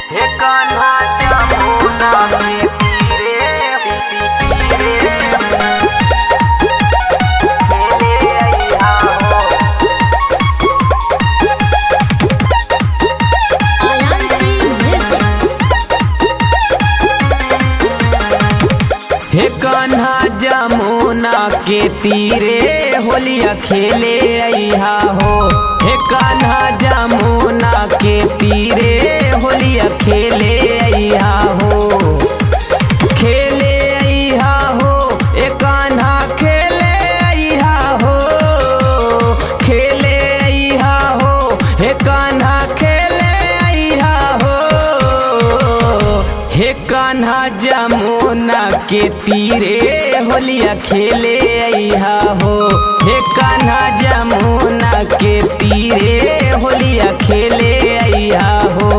हे कान्हा जमुना के तीरे खेले अइहा हो। हे कान्हा जमुना के तीरे होलिया खेले अइहा हो। हे कान्हा जमुना के तीरे होलिया खेले अइहा हो। खेले अइहा हो ए कान्हा खेले अइहा हो। खेले अइहा हो हे कान्हा खेले अइहा हो। हे कान्हा जमुना के तीरे होलिया खेले अइहा हो। हे कान्हा जमुना के तीरे होलिया खेले अइहा हो।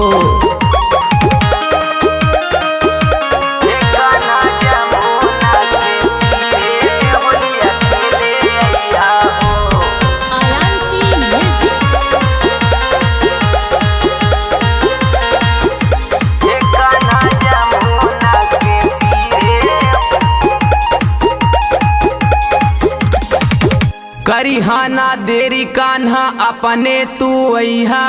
हे कान्हा जमुना के तीरे होलिया खेले अइहा हो। हे कान्हा जमुना के तीरे करिहाना देरी कान्हा अपने तू अइहा।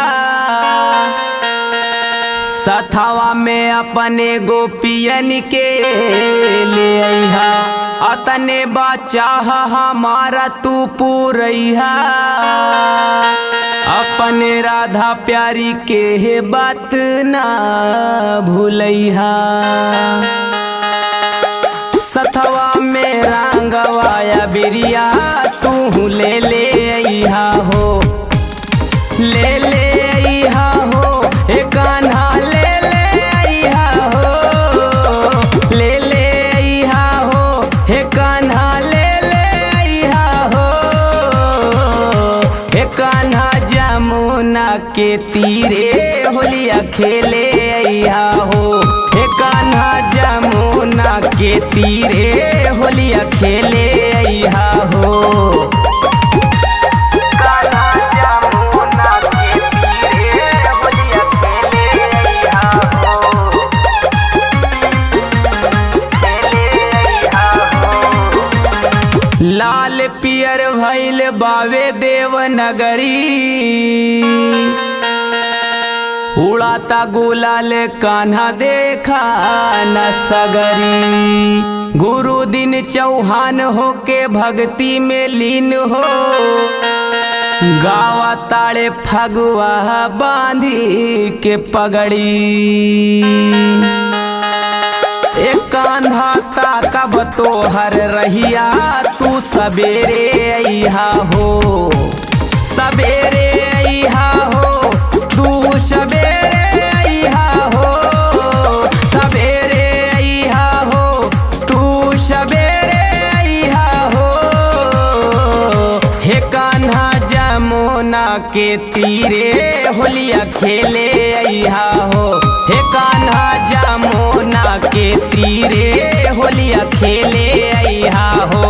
सथवा में अपने गोपियन के ले अइहा। अतने बाचाह हमारा तू पूरइहा। अपने राधा प्यारी के बात ना भूलइहा। सथवा में रंगवाया बिरिया तू ले ले अइहा हो। ले ले अइहा हो हे कान्हा ले ले अइहा हो। ले ले अइहा हो हे कान्हा ले ले अइहा हो। हे कान्हा जमुना के तीरे होलिया खेले अइहा हो। हे कान्हा जमुना के तीरे होलिया खेले अइहा हो। कान्हा जमुना के तीरे होलिया खेले अइहा हो। खेले अइहा हो। लाल पियर भइल बावे देवनगरी। उड़ाता गुलाल कान्हा देखा न सगरी। गुरु दिन चौहान हो के भक्ति में लीन हो। गावा ताड़े फगुआ बांधी के पगड़ी। एक कान्हा ताकब तोहर रहिया तू सबेरे अइहा हो। सबेरे अइहा हो तू सबेरे अइहा हो। सबेरे अइहा हो तू सबेरे अइहा हो। हे कान्हा जमुना के तीरे होलिया खेले अइहा हो। हे कान्हा जमुना के तीरे होलिया खेले अइहा हो।